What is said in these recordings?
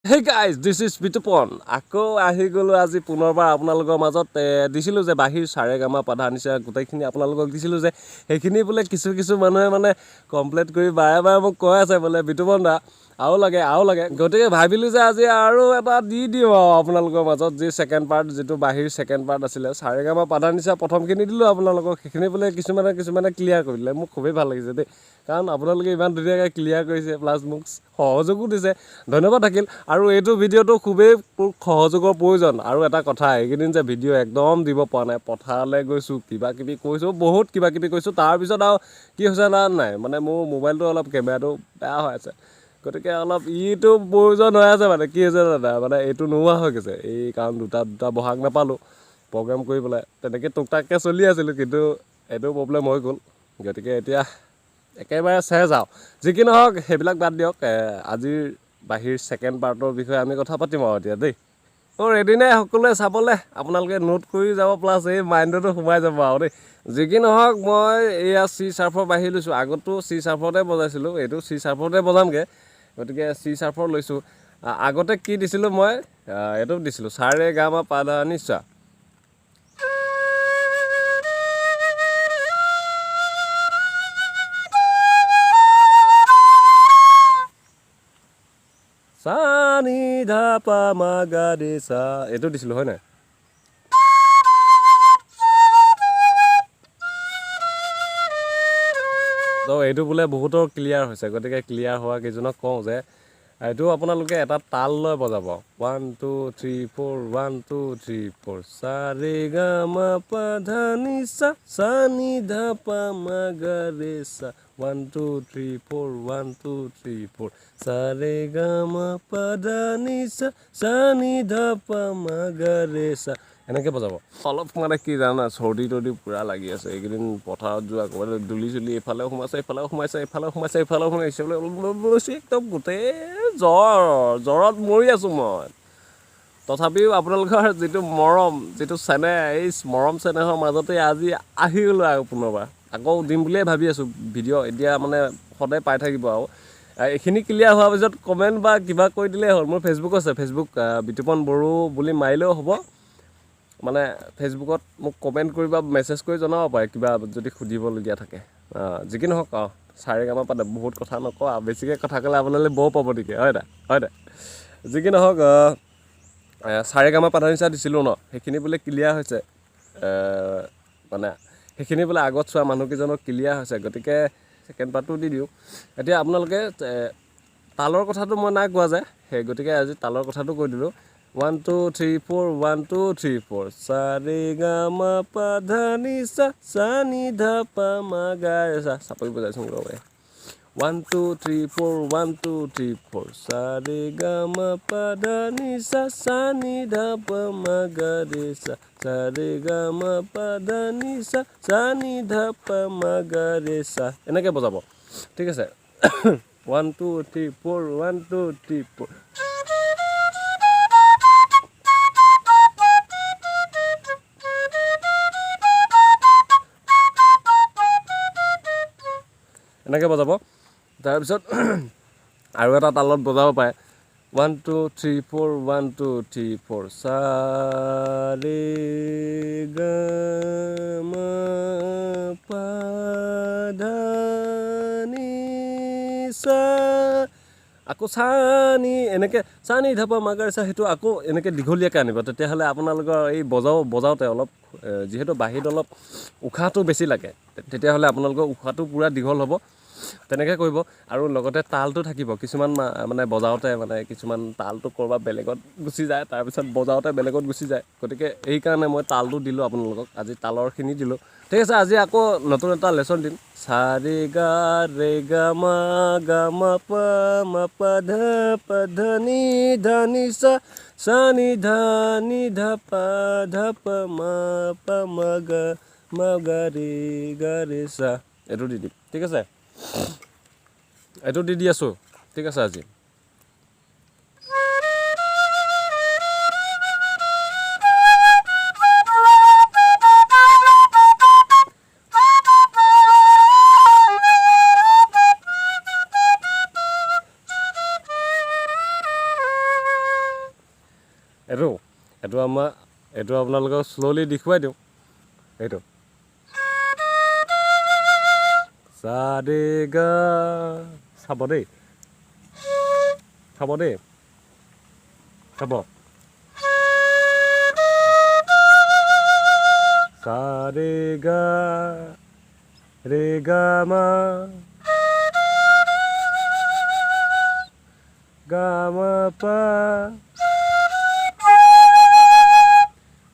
Hey guys, this is Bitupon. আকৌ আহি গ'লো আজি পুনৰবাৰ আপোনালোকৰ মাজত দিছিলোঁ যে বাহিৰ সাৰেগামা পাধা নিচিনা গোটেইখিনি আপোনালোকক দিছিলোঁ যে সেইখিনি বোলে কিছু মানুহে মানে কমপ্লেইন কৰি বাৰে মোক কৈ আছে বোলে বিতুপন দা আৰু লাগে গতিকে ভাবিলোঁ যে আজি আৰু এটা দি দিওঁ আৰু আপোনালোকৰ মাজত যি ছেকেণ্ড পাৰ্ট যিটো বাহিৰ ছেকেণ্ড পাৰ্ট আছিলে সাৰেগামা পাধা নিচিনা প্ৰথমখিনি দিলোঁ আপোনালোকক সেইখিনি বোলে কিছুমানে ক্লিয়াৰ কৰি দিলে মোক খুবেই ভাল লাগিছে দেই কাৰণ আপোনালোকে ইমান ধুনীয়াকৈ ক্লিয়াৰ কৰিছে প্লাছ মোক সহযোগো দিছে ধন্যবাদ থাকিল আৰু এইটো ভিডিঅ'টো খুবেই মোক সহযোগৰ প্ৰয়োজন আৰু এটা কথা এইকেইদিন যে ভিডিঅ' একদম দিব পৰা নাই পথাৰলৈ গৈছোঁ কিবাকিবি কৈছোঁ বহুত কিবাকিবি কৈছোঁ তাৰপিছত আৰু কি হৈছে নাই মানে মোৰ মোবাইলটো অলপ কেমেৰাটো বেয়া হৈ আছে গতিকে অলপ ইটো প্ৰয়োজন হৈ আছে মানে কি হৈছে দাদা মানে এইটো নোহোৱা হৈ গৈছে এই কাৰণ দুটা বহাগ নাপালোঁ প্ৰগ্ৰেম কৰি পেলাই তেনেকৈ টুকটাককৈ চলি আছিলোঁ কিন্তু এইটো প্ৰব্লেম হৈ গ'ল গতিকে এতিয়া একেবাৰে চেজ আৰু যি কি নহওক সেইবিলাক বাদ দিয়ক আজিৰ বাহিৰ ছেকেণ্ড পাৰ্টৰ বিষয়ে আমি কথা পাতিম আৰু এতিয়া দেই ৰেডি নাই সকলোৱে চাবলৈ আপোনালোকে নোট কৰি যাব প্লাছ এই মাইণ্ডতো সোমাই যাব আৰু দেই যি কি নহওক মই এয়া চি চাৰ্ফৰ বাঢ়ি লৈছোঁ আগতো চি চাৰ্ফতে বজাইছিলোঁ এইটো চি চাৰ্ফতে বজামগৈ গতিকে চি চাৰ্ফৰ লৈছোঁ আগতে কি দিছিলোঁ মই এইটো দিছিলোঁ সাৰেগামা পাধা নিচা সা নি ধা পা মা গা ৰে সা এইটো দিছিলোঁ হয় নাই তো এইটো বোলে বহুতৰ ক্লিয়াৰ হৈছে গতিকে ক্লিয়াৰ হোৱা কেইজনক কওঁ যে এইটো আপোনালোকে এটা তাল লৈ বজাব 1 2 3 4 1 2 3 4 সা ৰে গা মা পা ধা নি সা নি ধা পা মা গা ৰে সা 1 2 3 4 1 2 3 4 সা ৰে গা মা পা ধা নি সা নি ধা পা মা গা ৰে সা এনেকৈ বজাব অলপ মানে কি জানা চৰ্দি তৰ্দি পূৰা লাগি আছে এইকেইদিন পথাৰত যোৱা ক'ৰবাত দুলি চুলি এইফালেও সোমাইছে এইফালেও সোমাইছে বোলে একদম গোটেই জ্বৰত মৰি আছোঁ মই তথাপিও আপোনালোকৰ যিটো মৰম যিটো চেনেহ এই মৰম চেনেহৰ মাজতে আজি আহি গ'লোঁ আৰু পুনৰবাৰ আকৌ দিম বুলিয়ে ভাবি আছোঁ ভিডিঅ' এতিয়া মানে সদায় পাই থাকিব আৰু এইখিনি ক্লিয়াৰ হোৱাৰ পিছত কমেণ্ট বা কিবা কৰি দিলেই হ'ল মোৰ ফেচবুক আছে ফেচবুক বিতুপন বড়ো বুলি মাৰিলেও হ'ব মানে ফেচবুকত মোক কমেণ্ট কৰি বা মেছেজ কৰি জনাব পাৰে কিবা যদি সুধিবলগীয়া থাকে যি কি নহওক সাৰেগামা পাধা বহুত কথা নকওঁ আৰু বেছিকৈ কথা ক'লে আপোনালোকে বৰ পাব নেকি হয় নাই যি কি নহওক সাৰেগামা পাধা নিচা দিছিলোঁ ন সেইখিনি বোলে ক্লিয়াৰ হৈছে মানে সেইখিনি বোলে আগত চোৱা মানুহকেইজনৰ ক্লিয়াৰ হৈছে গতিকে ছেকেণ্ড পাৰ্টটো দি দিওঁ এতিয়া আপোনালোকে তালৰ কথাটো মই নাই কোৱা যায় সেই গতিকে আজি তালৰ কথাটো কৈ দিলোঁ 1 2 3 4 1 2 3 4 সা ৰে গা মা পা ধা নি সা নি ধা পা মা গা ৰে সা চাপৰি বজাইছোঁ ৰ'বা 1 2 3 4 1 2 3 4 সা ৰে গা মা পা ধা নি সা নি ধা পা মা গা ৰে সা ৰে গা মা পা ধা নি সা নি ধা পা মা গা ৰে সা এনেকৈ বজাব ঠিক আছে 1 2 3 4 1 2 3 4 এনেকৈ বজাব তাৰপিছত আৰু এটা তালত বজাব পাৰে 1 2 3 4 1 2 3 4 সা ৰে গা মা পা ধা নি সা আকৌ সা নি এনেকৈ সা নি ধা পা মা গা ৰে সা সেইটো আকৌ এনেকৈ দীঘলীয়াকৈ আনিব তেতিয়াহ'লে আপোনালোকৰ এই বজাওঁতে অলপ যিহেতু বাঁহীত অলপ উশাহটো বেছি লাগে তেতিয়াহ'লে আপোনালোকৰ উশাহটো পূৰা দীঘল হ'ব তেনেকৈ কৰিব আৰু লগতে তালটো থাকিব কিছুমান মানে বজাওঁতে মানে কিছুমান তালটো ক'ৰবাত বেলেগত গুচি যায় তাৰপিছত বজাওঁতে বেলেগত গুচি যায় গতিকে এইকাৰণে মই তালটো দিলোঁ আপোনালোকক আজি তালৰখিনি দিলোঁ ঠিক আছে আজি আকৌ নতুন এটা লেচন দিম সা ৰে গা মা পা ধা নি সা নি ধা পা মা গা ৰে সা এইটো দি দিম ঠিক আছে এইটো দি আছোঁ ঠিক আছে আজি এইটো আপোনালোকক শ্ল'লি দেখুৱাই দিওঁ এইটো সা ৰে গা চাব দেই চাব সা ৰে গা মা গা মা পা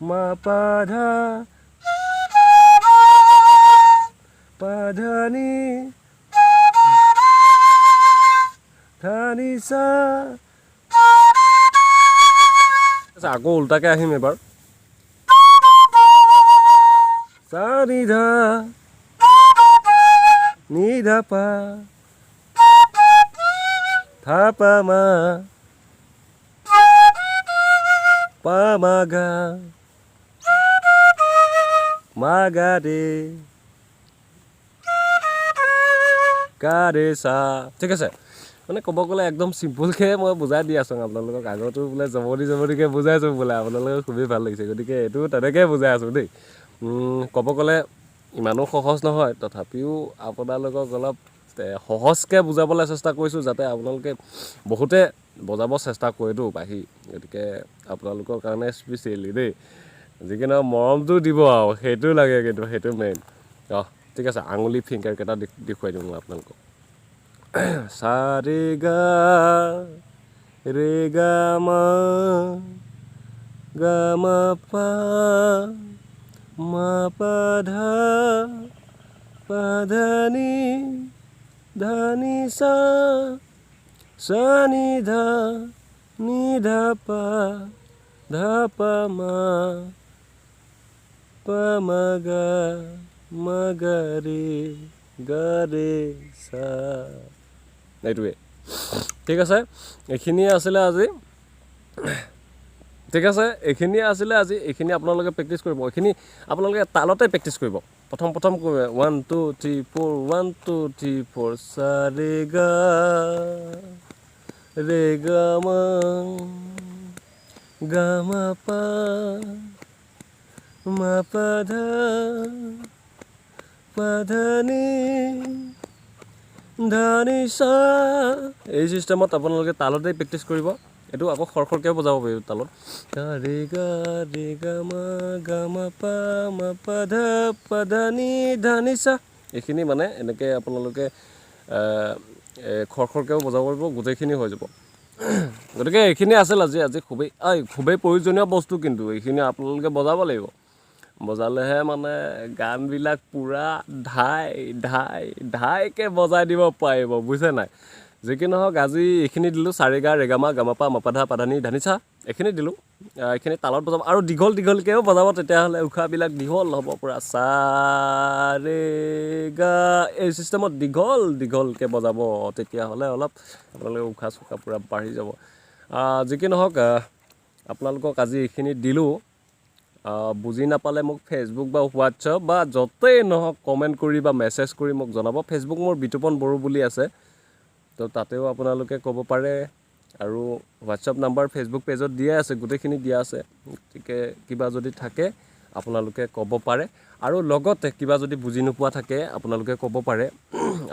মা পা ধা পা ধা নি ধা নি সা আকৌ উল্টাকে আহিম এবাৰ সা নি ধা পা ধা পা মা পা মা গা রে গা ৰে সা ঠিক আছে মানে ক'ব গ'লে একদম চিম্পুলকৈ মই বুজাই দি আছোঁ আপোনালোকক আগতো বোলে জবৰদস্তিকৈ বুজাইছোঁ বোলে আপোনালোকক খুবেই ভাল লাগিছে গতিকে এইটো তেনেকৈ বুজাই আছোঁ দেই ক'ব গ'লে ইমানো সহজ নহয় তথাপিও আপোনালোকক অলপ সহজকৈ বুজাবলৈ চেষ্টা কৰিছোঁ যাতে আপোনালোকে বহুতে বজাব চেষ্টা কৰেতো বাঢ়ি গতিকে আপোনালোকৰ কাৰণে স্পেচিয়েলি দেই যিকি নহওক মৰমটো দিব আৰু সেইটো লাগে কিন্তু সেইটো মেইন ঠিক আছে আঙুলি ফিংগাৰকেইটা দেখুৱাই দিওঁ মই আপোনালোকক সা ৰে গা মা গা মা পা মা পা ধা নি সা সা নি ধা পা মা পা মা গা ৰে সা এইটোৱে ঠিক আছে এইখিনিয়ে আছিলে আজি এইখিনি আপোনালোকে প্ৰেক্টিছ কৰিব এইখিনি আপোনালোকে তালতে প্ৰেক্টিছ কৰিব প্ৰথম 1 2 3 4 1 2 3 4 সা ৰে গা মা গা মা পা মা পা ধা নি ধা নি সা এই চিষ্টেমত আপোনালোকে তালতেই প্ৰেক্টিছ কৰিব এইটো আকৌ খৰখৰকৈ বজাব পাৰিব তালত ৰে গা মা পা ধা নি সা এইখিনি মানে এনেকৈ আপোনালোকে খৰখৰকৈও বজাব পাৰিব গোটেইখিনি হৈ যাব গতিকে এইখিনি আছিল আজি খুবেই প্ৰয়োজনীয় বস্তু কিন্তু এইখিনি আপোনালোকে বজাব লাগিব বজালেহে মানে গানবিলাক পূৰা ঢাইকৈ বজাই দিব পাৰিব বুজিছে নাই যিকি নহওক আজি এইখিনি দিলোঁ সা ৰে গা মা পা ধা নি ধা নি সা এইখিনি দিলোঁ এইখিনি তালত বজাব আৰু দীঘলকৈও বজাব তেতিয়াহ'লে উশাহবিলাক দীঘল হ'ব পূৰা সা ৰে গা এই চিষ্টেমত দীঘলকৈ বজাব তেতিয়াহ'লে অলপ আপোনালোকে উশাহ চুশাহ পূৰা বাঢ়ি যাব যিকি নহওক আপোনালোকক আজি এইখিনি দিলোঁ বুজি নাপালে মোক ফেচবুক বা হোৱাটছআপ বা য'তেই নহওক কমেণ্ট কৰি বা মেছেজ কৰি মোক জনাব ফেচবুক মোৰ বিতুপন বড়ো বুলি আছে তো তাতেও আপোনালোকে ক'ব পাৰে আৰু হোৱাটছআপ নাম্বাৰ ফেচবুক পেজত দিয়া আছে গোটেইখিনি দিয়া আছে গতিকে কিবা যদি থাকে আপোনালোকে ক'ব পাৰে আৰু লগতে কিবা যদি বুজি নোপোৱা থাকে আপোনালোকে ক'ব পাৰে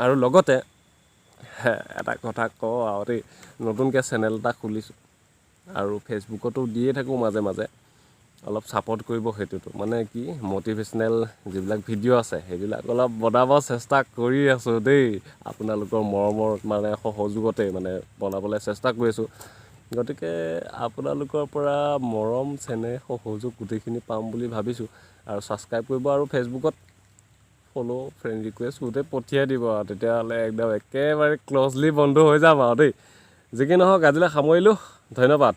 আৰু লগতে এটা কথা কওঁ আৰু দেই নতুনকৈ চেনেল এটা খুলিছোঁ আৰু ফেচবুকতো দিয়ে থাকোঁ মাজে মাজে অলপ ছাপোৰ্ট কৰিব সেইটোতো মানে কি মটিভেশ্যনেল যিবিলাক ভিডিঅ' আছে সেইবিলাক অলপ বনাব চেষ্টা কৰি আছোঁ দেই আপোনালোকৰ মৰমৰ মানে সহযোগতে মানে বনাবলৈ চেষ্টা কৰি আছোঁ গতিকে আপোনালোকৰ পৰা মৰম চেনেহ সহযোগ গোটেইখিনি পাম বুলি ভাবিছোঁ আৰু ছাবস্ক্ৰাইব কৰিব আৰু ফেচবুকত ফ'ল' ফ্ৰেণ্ড ৰিকুৱেষ্ট গোটেই পঠিয়াই দিব আৰু তেতিয়াহ'লে একদম একেবাৰে ক্ল'জলি বন্ধু হৈ যাম আৰু দেই যিকি নহওক আজিলৈ সামৰিলোঁ ধন্যবাদ